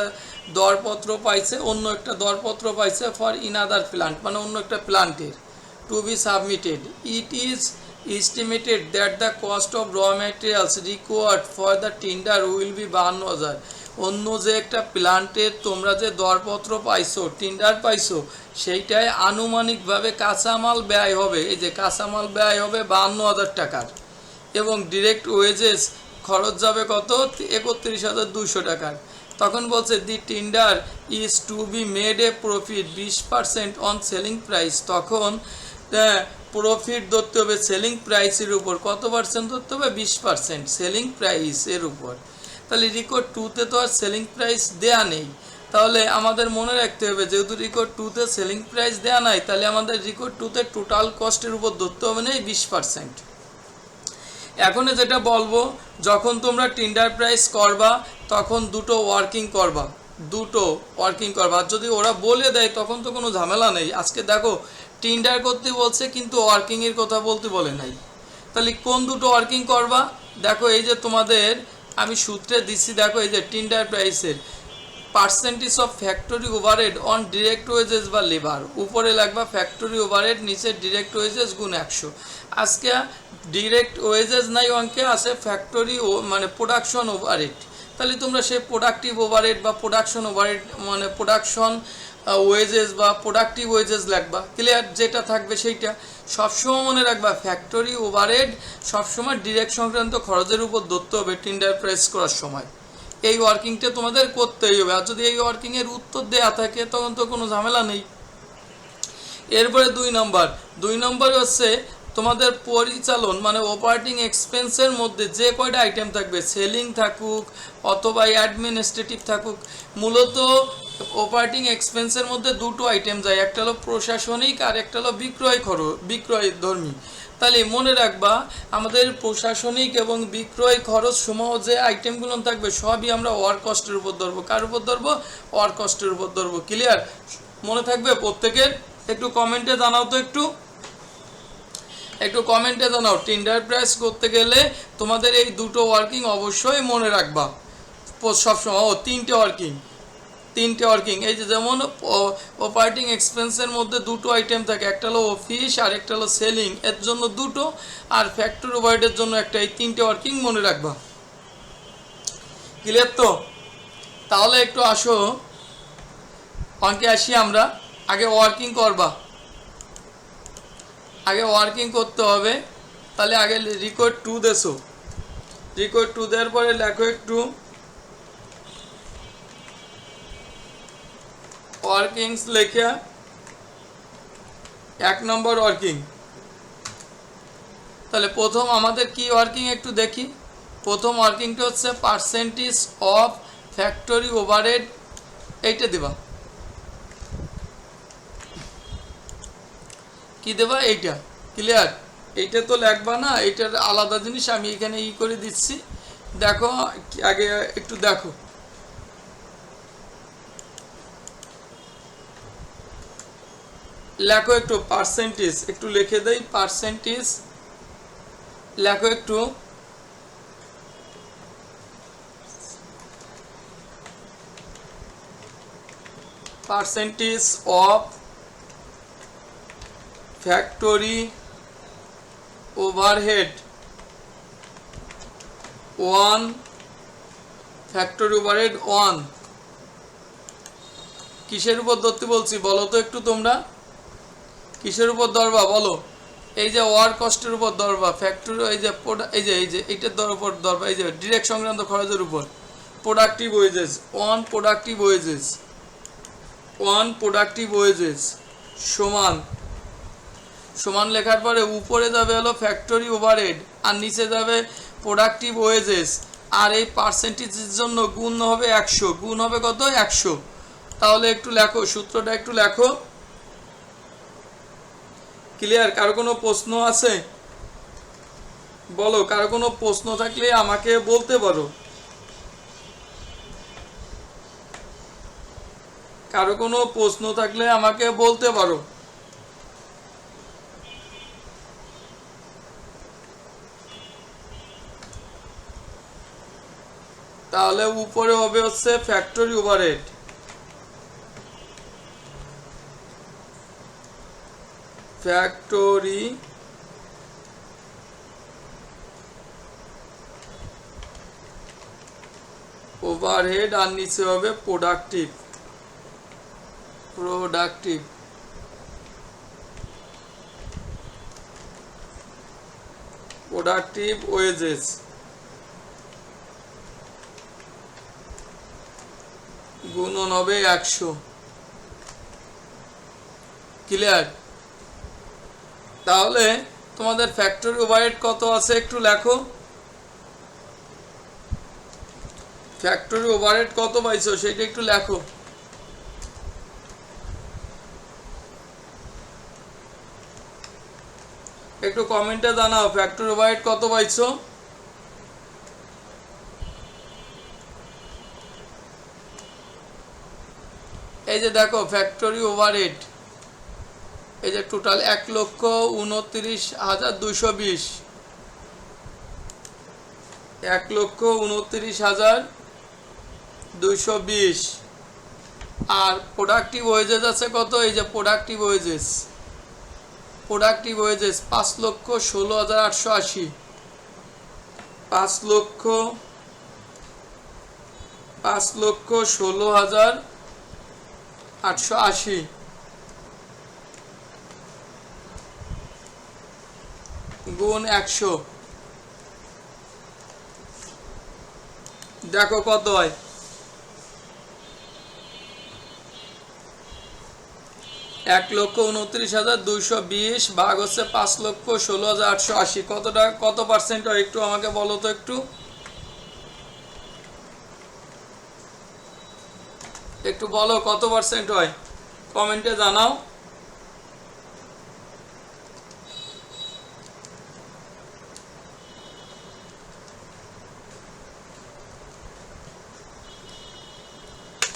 দরপত্র পাইছে, অন্য একটা দরপত্র পাইছে ফর ইনাদার প্লান্ট, মানে অন্য একটা প্লান্টের, to be submitted. It is estimated that the cost of raw materials required for the tender will be 52,000। অন্য যে একটা প্লান্টের তোমরা যে দরপত্র পাইছো, টেন্ডার পাইছো, সেইটাই আনুমানিকভাবে কাঁচামাল ব্যয় হবে, এই যে কাঁচামাল ব্যয় হবে 52,000 টাকার, এবং ডিরেক্ট ওয়েজেস খরচ যাবে কত, 31,200 টাকার। তখন বলছে the tender is to be made a profit 20% on selling price. তখন প্রফিট ধরতে হবে সেলিং প্রাইসের উপর, কত পার্সেন্ট ধরতে হবে, 20% সেলিং প্রাইসের উপর। তাহলে রেকর্ড 2-তে তো আর সেলিং প্রাইস দেয়া নেই, তাহলে আমাদের মনে রাখতে হবে যেহেতু রেকর্ড 2-তে সেলিং প্রাইস দেয়া নাই, তাহলে আমাদের রেকর্ড 2-তে টোটাল কস্টের উপর ধরতে হবে না 20%। এখন যেটা বলবো, যখন তোমরা টেন্ডার প্রাইস করবা তখন দুটো ওয়ার্কিং করবা, আর যদি ওরা বলে দেয় তখন তো কোনো ঝামেলা নেই। আজকে দেখো টেন্ডার করতে বলছে কিন্তু ওয়ার্কিংয়ের কথা বলতে বলে নাই, তাহলে কোন দুটো ওয়ার্কিং করবা, দেখো এই যে তোমাদের আমি সূত্রে দিচ্ছি, দেখো এই যে টেন্ডার প্রাইসের percentage of factory overhead on direct wages বা লেবার, উপরে লাগবা ফ্যাক্টরি ওভারহেড, নিচে ডিরেক্ট ওয়েজেস গুণ 100। আজকে ডিরেক্ট ওয়েজেস নাই, অঙ্কে আছে ফ্যাক্টরি মানে প্রোডাকশন ওভারহেড, তাহলে তোমরা সেই প্রোডাক্টিভ ওভারহেড বা প্রোডাকশন ওভারহেড মানে প্রোডাকশন ওয়েজেস বা প্রোডাক্টিভ ওয়েজেস লাগবা। ক্লিয়ার? যেটা থাকবে সেইটা সবসময় মনে রাখবা, ফ্যাক্টরি ওভারহেড সবসময় ডিরেক্ট সংক্রান্ত খরচের উপর ধরতে হবে টেন্ডার প্রাইস করার সময়। এই ওয়ার্কিংটা তোমাদের করতেই হবে, আর যদি এই ওয়ার্কিংয়ের উত্তর দেওয়া থাকে তখন তো কোনো ঝামেলা নেই। এরপরে 2 নম্বর হচ্ছে তোমাদের পরিচালন মানে অপারেটিং এক্সপেন্সের মধ্যে যে কয়টা আইটেম থাকবে, সেলিং থাকুক অথবা অ্যাডমিনিস্ট্রেটিভ থাকুক, মূলত অপারেটিং এক্সপেন্সের মধ্যে দুটো আইটেম যায়, একটা হলো প্রশাসনিক আর একটা হলো বিক্রয় ধর্মী। তাহলে মনে রাখবা আমাদের প্রশাসনিক এবং বিক্রয় খরচ সমূহ যে আইটেমগুলো থাকবে সবই আমরা ওয়ার্ক কস্টের উপর ধরবো। কার উপর ধরবো? ওয়ার্ক কস্টের উপর ধরবো। ক্লিয়ার? মনে থাকবে প্রত্যেকের? একটু কমেন্টে জানাও তো, একটু কমেন্টে জানাও। টেন্ডার প্রাইস করতে গেলে তোমাদের এই দুটো ওয়ার্কিং অবশ্যই মনে রাখবা সবসময়। তিনটে ওয়ার্কিং এই যে যেমন অপারেটিং এক্সপেন্সের মধ্যে দুটো আইটেম থাকে, একটা হলো অফিস আর একটা হলো সেলিং, এর জন্য দুটো, আর ফ্যাক্টরি ওভারহেডের জন্য একটা, এই তিনটে ওয়ার্কিং মনে রাখবা। ক্লিয়ার তো? তাহলে একটু আসো অঙ্কে আসি আমরা। আগে ওয়ার্কিং করবা, আগে ওয়ার্কিং করতে হবে। তাহলে আগে রেকর্ড 2 দেছো, রেকর্ড 2 দেওয়ার পরে লেখো একটু ওয়ার্কিংস লেখা 1 নম্বর ওয়ার্কিং। তাহলে প্রথম আমাদের কি ওয়ার্কিং একটু দেখি। প্রথম ওয়ার্কিংটা হচ্ছে পার্সেন্টেজ অফ ফ্যাক্টরি ওভারহেড, এইটা দেবা, কি দেবা, এইটা। ক্লিয়ার? এইটা তো লাগবা না, এইটার আলাদা জিনিস, আমি এখানে করে দিচ্ছি। দেখো আগে একটু দেখো, লেখো একটু পার্সেন্টেজ, একটু লিখে দেই পার্সেন্টেজ, লেখো একটু percentage of factory overhead 1, factory overhead 1 কিসের উপর ধরতে বলছি বলো তো একটু তোমরা, কিসের উপর ধরবা বলো? এই যে ওয়ার্ক কস্টের উপর ধরবা, ফ্যাক্টরি এইটার উপর ধরবা, এই যে ডিরেক্ট সংক্রান্ত খরচের উপর। Productive wages, on productive wages সমান লেখার পরে উপরে যাবে হলো ফ্যাক্টরি ওভারহেড আর নিচে যাবে প্রোডাক্টিভ ওয়েজেস, আর এই পার্সেন্টেজের জন্য গুণ হবে 100, গুণ হবে কত, 100। তাহলে একটু লেখো সূত্রটা, একটু লেখো। ক্লিয়ার? কারো কোনো প্রশ্ন আছে বলো, কারো কোনো প্রশ্ন থাকলে আমাকে বলতে পারো। কারো কোনো প্রশ্ন থাকলে আমাকে বলতে পারো। তাহলে উপরে হবে হচ্ছে ফ্যাক্টরি ওভারহেড। ফ্যাক্টরি ওভারহেড আর নিচে হবে প্রোডাক্টিভ ওয়েজেস। গুণন হবে 100। ক্লিয়ার? তাহলে তোমাদের ফ্যাক্টরি ওভারহেড কত আছে একটু লেখো। ফ্যাক্টরি ওভারহেড কত পাইছো সেটা একটু লেখো। একটু কমেন্টে জানাও ফ্যাক্টরি ওভারহেড কত পাইছো। এই যে দেখো ফ্যাক্টরি ওভারহেড, এই যে টোটাল 1,29,220, 1,29,220। আর প্রোডাক্টিভ ওয়েজেস আছে কত? এই যে প্রোডাক্টিভ ওয়েজেস 5,16,880, 5,16,880 গুণ 100। দেখো কত হয়। 1,29,220 ভাগ হচ্ছে 5,16,880, কতটা কত পার্সেন্ট হয় একটু আমাকে বলো তো। একটু বলো কত পার্সেন্ট হয়, কমেন্টে জানাও।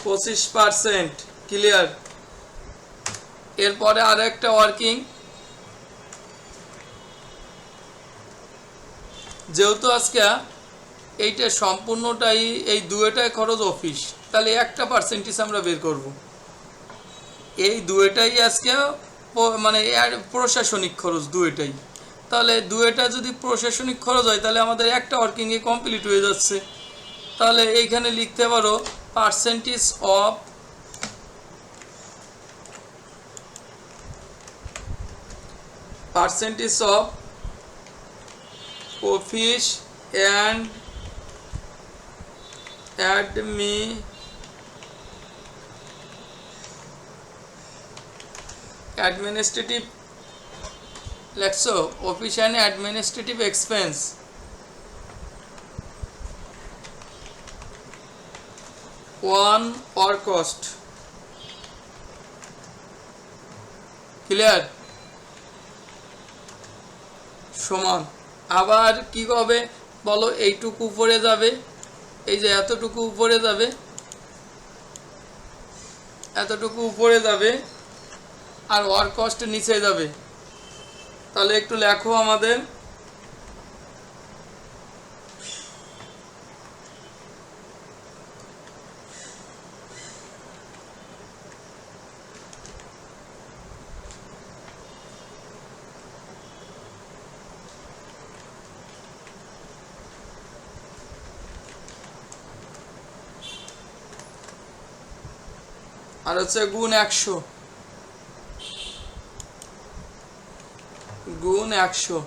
%25। ক্লিয়ার? এরপরে আর একটা ওয়ার্কিং, যেহেতু আজকে এইটা সম্পূর্ণটাই এই দুয়েটাই খরচ অফিস, তাহলে একটা পার্সেন্টেজ আমরা বের করব। এই দুয়েটাই আজকে মানে প্রশাসনিক খরচ দুয়েটাই। তাহলে দুয়েটা যদি প্রশাসনিক খরচ হয় তাহলে আমাদের একটা ওয়ার্কিংয়ে কমপ্লিট হয়ে যাচ্ছে। তাহলে এইখানে লিখতে পারো percentage of office and administrative লেখছো, office and administrative expense one or cost. Clear? সমান আবার কি হবে বলো, এইটুকু উপরে যাবে, এই যে এতটুকু উপরে যাবে, এতটুকু উপরে যাবে, আর ওয়ার্ক কস্ট নিচে যাবে। তাহলে একটু লেখো আমাদের। আর হচ্ছে গুণ 100, গুণ 100।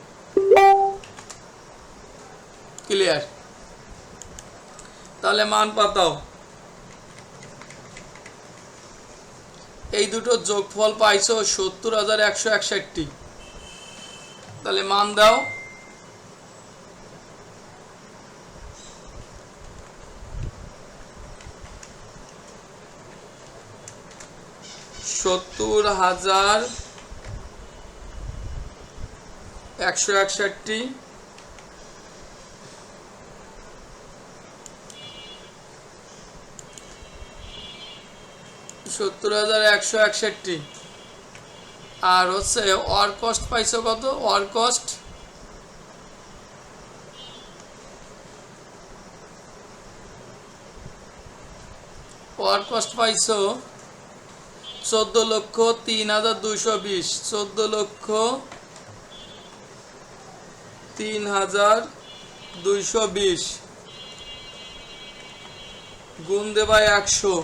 ক্লিয়ার? তাহলে মান পাতাও। এই দুটো যোগফল পাইছো 70,161। তাহলে মান দাও। $70,161 - 70,161। আর হচ্ছে ওয়ার্ক কস্ট পাইছো কত? ওয়ার্ক কস্ট পাইছো 14,03,220। 14,03,220 গুণ দেবা 100।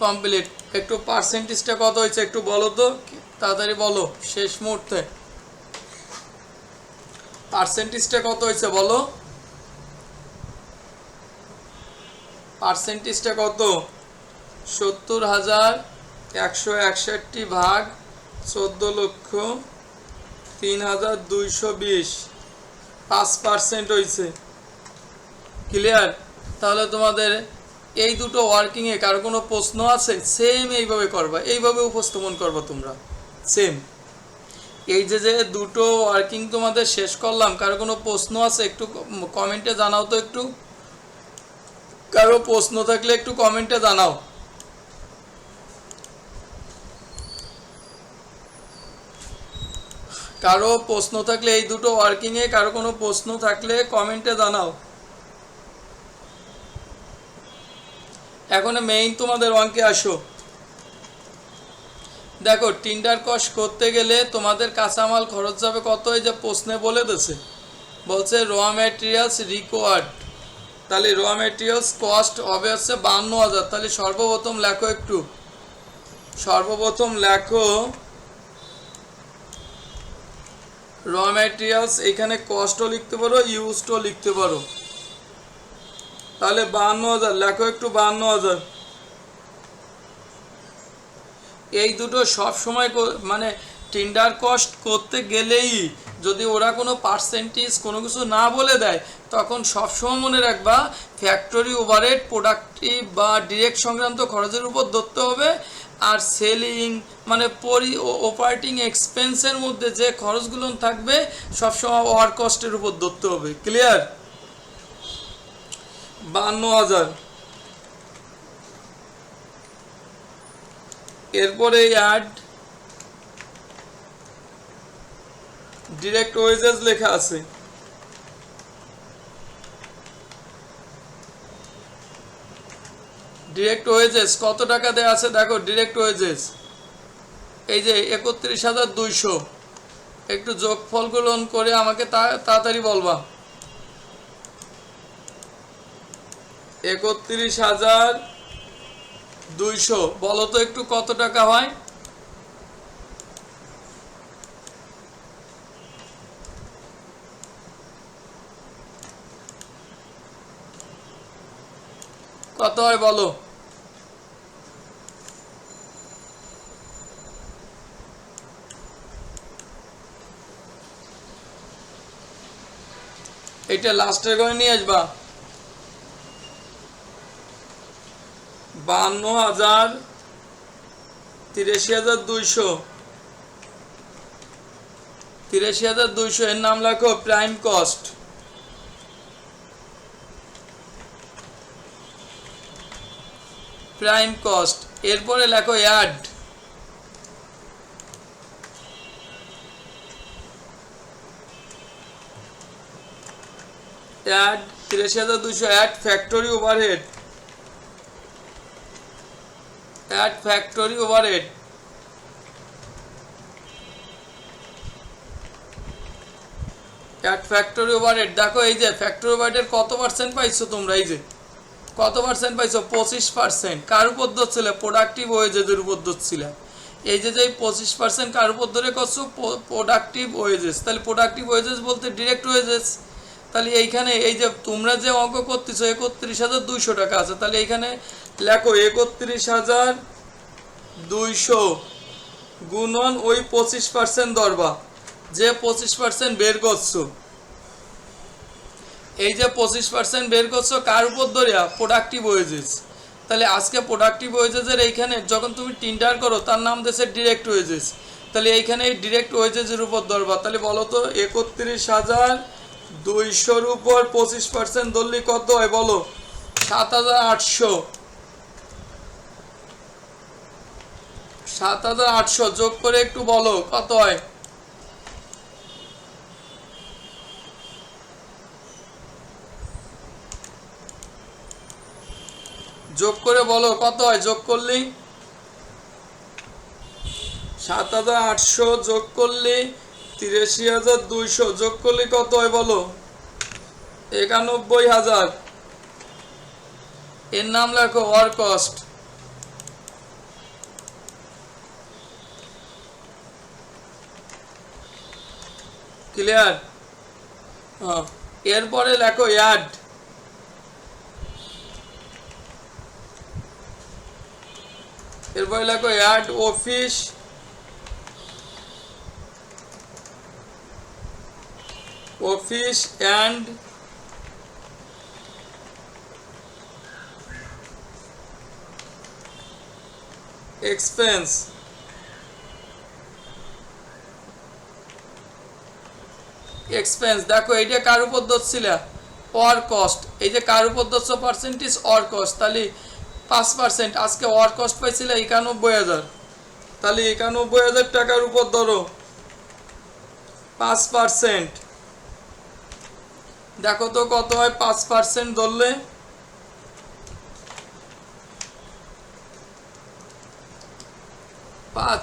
কমপ্লিট। একটু পার্সেন্টেজটা কত হয়েছে একটু বলো তো, তাড়াতাড়ি বলো, শেষ মুহূর্তে পার্সেন্টেজটা কত হয়েছে বলো, পার্সেন্টেজটা কত? 70,161 ভাগ 14,03,220, 5% হয়েছে। ক্লিয়ার? তাহলে তোমাদের এই দুটো ওয়ার্কিংয়ে কারো কোনো প্রশ্ন আছে? সেম এইভাবে করবা, এইভাবে উপস্থাপন করবা তোমরা সেম। এই যে দুটো ওয়ার্কিং তোমাদের শেষ করলাম, কারো কোনো প্রশ্ন আছে একটু কমেন্টে জানাও তো, একটু কারো প্রশ্ন থাকলে একটু কমেন্টে জানাও। কারো প্রশ্ন থাকলে এই দুটো ওয়ার্কিংয়ে কারো কোনো প্রশ্ন থাকলে কমেন্টে জানাও। এখন মেইন তোমাদের অঙ্কে আসো। দেখো টিন্ডার কস্ট করতে গেলে তোমাদের কাঁচামাল খরচ যাবে কত? এই যে প্রশ্নে বলে দিয়েছে, বলছে র ম্যাটেরিয়ালস রিকোয়ার্ড। তাহলে র ম্যাটেরিয়ালস কস্ট হবে হচ্ছে 52,000। তাহলে সর্বপ্রথম লেখো, একটু সর্বপ্রথম লেখো র ম্যাটেরিয়ালস। এখানে কস্টও লিখতে পারো, ইউজডও লিখতে পারো। তাহলে 52,000 লেখো, একটু 52,000। এই দুটো সব সময় মানে টেন্ডার কস্ট করতে গেলেই যদি ওরা কোনো পার্সেন্টেজ কোনো কিছু না বলে দেয়, তখন সবসময় মনে রাখবা ফ্যাক্টরি ওভারহেড, প্রোডাক্টিভ বা ডিরেক্ট সংক্রান্ত খরচের উপর ধরতে হবে। আর সেলিং মানে অপারেটিং এক্সপেন্সের মধ্যে যে খরচগুলো থাকবে সবসময় ওয়ার্ক কস্টের উপর ধরতে হবে। ক্লিয়ার? 52,000। এরপরে অ্যাড ডিরেক্ট ওয়েজেস লেখা আছে। ডিরেক্ট ওয়েজেস কত টাকা দেওয়া আছে দেখো। ডিরেক্ট ওয়েজেস এই যে 31,200। একটু যোগফলগুলো করে আমাকে তাড়াতাড়ি বলবা। 31,200 বলো তো একটু কত টাকা হয়? কত হয় বলো? এটা লাস্টের করে নিয়ে আসবা। 52,000, 83,200, 83,200 এর নাম লেখো প্রাইম কস্ট। Prime cost. এরপরে লেখো add. Add 83,200 add factory overhead. Add factory overhead. Add factory overhead. দেখো এই যে ফ্যাক্টরি ওভারহেডের কত পার্সেন্ট পাইছো তোমরা? এই যে কত পার্সেন্ট পাইছো? 25%। কার উপর ধরছিলে? প্রোডাক্টিভ ওয়েজেসের উপর ধরছিলে। এই যে 25% কার উপর ধরে করছো? Productive wages. তাহলে প্রোডাক্টিভ ওয়েজেস বলতে ডিরেক্ট ওয়েজেস। তাহলে এইখানে এই যে তোমরা যে অঙ্ক করতেছো 31,200 টাকা আছে, তাহলে এইখানে লেখো 31,200 গুণন ওই 25% ধরবা, যে 25% বের করছো। এই যে 25% বের করছো কার উপর ধরিয়া? Productive wages. তাহলে আজকে প্রোডাক্টিভ ওয়েজেসের এইখানে যখন তুমি টেন্ডার করো তার নাম দিয়েছে ডিরেক্ট ওয়েজেস। তাহলে এইখানে এই ডিরেক্ট ওয়েজেসের উপর ধরবা। তাহলে বলো তো 31,200-র উপর 25% ধরলে কত হয় বলো? 7,800। 7,800 যোগ করে একটু বলো কত হয়। যোগ করে বলো কত হয়, যোগ করলি 7,800 যোগ করলি 83,200 যোগ করলি কত হয় বলো, 91,000। এর নাম লেখো ওয়ার্ক কস্ট। ক্লিয়ার? এরপরে লেখো অ্যাড। এরপরে লেখো অ্যাড অফিস অ্যান্ড এক্সপেন্স। দেখো এইটা কার উপর ধরছিল, অর কস্ট। এই যে কার উপর ধরছো পার্সেন্টেজ, অর কস্ট। তাহলে 5%, আজকে অর কস্ট পাইছিল 91,000, তাহলে 91,000 টাকার উপর ধরো 5%। দেখো তো কত হয় 5% ধরলে,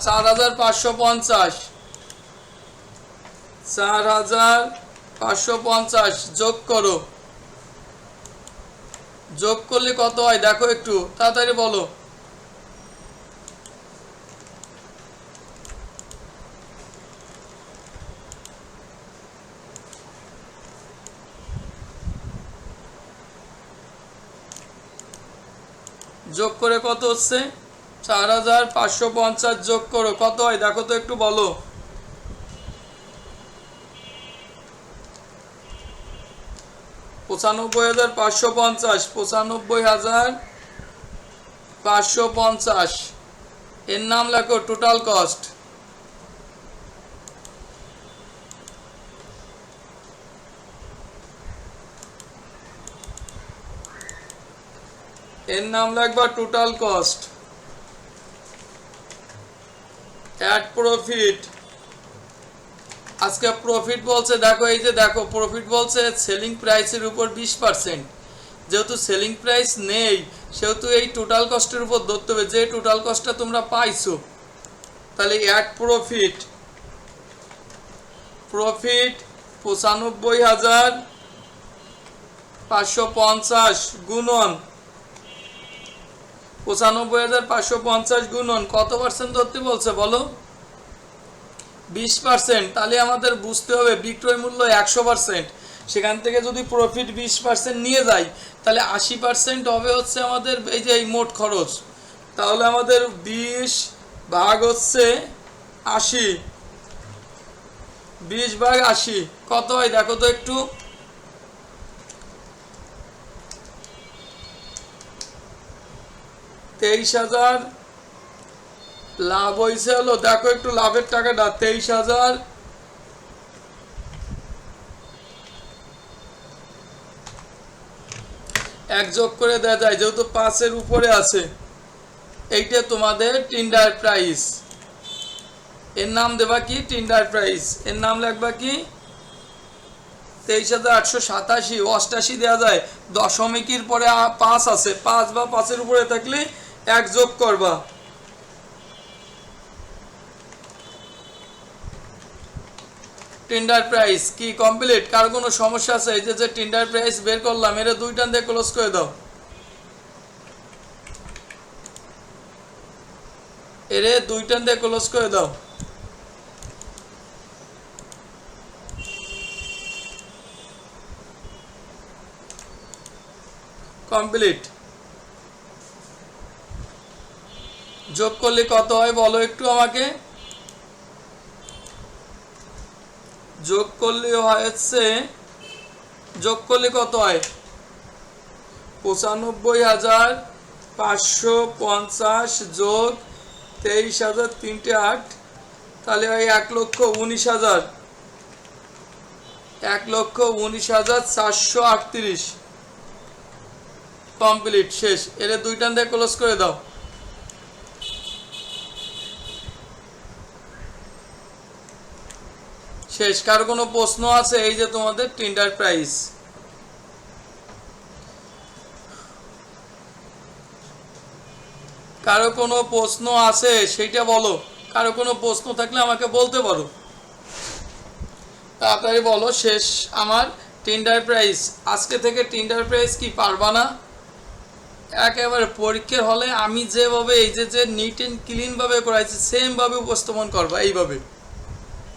4,550। 4,550 যোগ করো, যোগ করলে কত হয় দেখো একটু তাড়াতাড়ি বলো। যোগ করে কত হচ্ছে, 4,550 যোগ করো কত হয় দেখো তো একটু বলো। 95,550, 95,550। এর নাম লেখো টোটাল কস্ট। এর নাম লাগবে টোটাল কস্ট। Add profit. আজকে প্রফিট বলছে, দেখো এই যে দেখো প্রফিট বলছে সেলিং প্রাইসের উপর 20%। যেহেতু সেলিং প্রাইস নেই সেহেতু এই টোটাল কস্টের উপর ধরতে হবে, যে টোটাল কস্টটা তোমরা পাইছো। তাহলে অ্যাড প্রফিট 95,550 গুণন 95,550 গুণন কত পার্সেন্ট ধরতে বলছে বলো, 20%। তাহলে আমাদের বুঝতে হবে বিক্রয় মূল্য 100%, সেখান থেকে যদি প্রফিট 20% নিয়ে যাই তাহলে 80% হবে হচ্ছে আমাদের এই যে এই মোট খরচ। তাহলে আমাদের 20 ভাগ হচ্ছে 80, 20 ভাগ 80 কত হয় দেখো তো একটু। 23,000 লাভ হয়েছে হলো, দেখো একটু লাভের টাকাটা 23,000। এক যোগ করে দেওয়া যায় যেহেতু 5-এর উপরে আছে। এইটা তোমাদের টেন্ডার প্রাইস। এর নাম দেবা কি, টেন্ডার প্রাইস। এর নাম লিখবা কি 23,887। 88 দেওয়া যায়, দশমিকের পরে 5 আছে, 5 বা 5-এর উপরে থাকলে এক যোগ করবা। টেন্ডার প্রাইস কি কমপ্লিট? কার কোনো সমস্যা আছে? এই যে টেন্ডার প্রাইস বের করলাম, এর 2 টান দিয়ে ক্লোজ করে দাও। এর 2 টান দিয়ে ক্লোজ করে দাও। কমপ্লিট। যোগ করলে কত হয় বলো একটু আমাকে। যোগ করলে হচ্ছে, যোগ করলে কত হয় 95,550 যোগ 23,308, তাহলে হয় 1,19,000, 1,19,438। কমপ্লিট, শেষ। এর 2 টান দিয়ে ক্লোজ করে দাও। শেষ। কারো কোনো প্রশ্ন আছে? এই যে তোমাদের টিন্ডার প্রাইস। কারো কোনো প্রশ্ন আছে সেইটা বলো। কারো কোনো প্রশ্ন থাকলে আমাকে বলতে পারো, তাড়াতাড়ি বলো। শেষ আমার টিন্ডার প্রাইস। আজকে থেকে টিন্ডার প্রাইস কি পারবা না? একেবারে পরীক্ষার হলে আমি যেভাবে এই যে নিট অ্যান্ড ক্লিনভাবে করাইছি সেমভাবে উপস্থাপন করবা এইভাবে,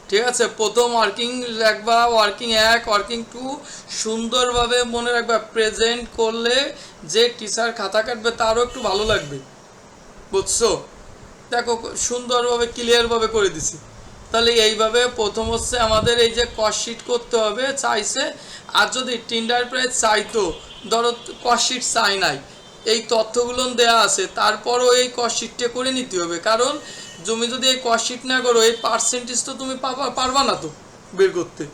ঠিক আছে? প্রথম ওয়ার্কিং রাখবা, ওয়ার্কিং 1 ওয়ার্কিং 2 সুন্দরভাবে মনে রাখবা। প্রেজেন্ট করলে যে টিচার খাতা কাটবে তারও একটু ভালো লাগবে, বুঝছো? দেখো সুন্দরভাবে ক্লিয়ারভাবে করে দিছি। তাহলে এইভাবে প্রথম হচ্ছে আমাদের এই যে কস্ট শিট করতে হবে চাইছে। আর যদি টিন্ডার প্রাইস চাইতো, ধরো কস্ট শিট চাই নাই, এই তথ্যগুলো দেওয়া আছে, তারপরও এই কস্ট শিটটা করে নিতে হবে। কারণ তুমি যদি এই কস্ট শিট না করো এই পার্সেন্টেজ তো তুমি পারবা না তো বের করতে।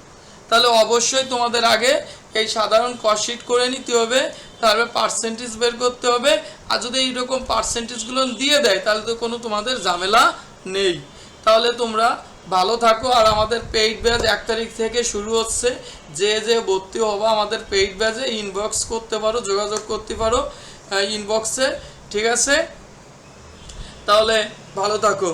তাহলে অবশ্যই তোমাদের আগে এই সাধারণ কস্ট শিট করে নিতে হবে, তারপরে পার্সেন্টেজ বের করতে হবে। আর যদি এইরকম পার্সেন্টেজগুলো দিয়ে দেয় তাহলে তো কোনো তোমাদের ঝামেলা নেই। তাহলে তোমরা ভালো থাকো। আর আমাদের পেইড ব্যাচ 1 তারিখ থেকে শুরু হচ্ছে। যে ভর্তি হবা আমাদের পেইড ব্যাচে ইনবক্স করতে পারো, যোগাযোগ করতে পারো ইনবক্সে, ঠিক আছে? তাহলে ভালো থাকো।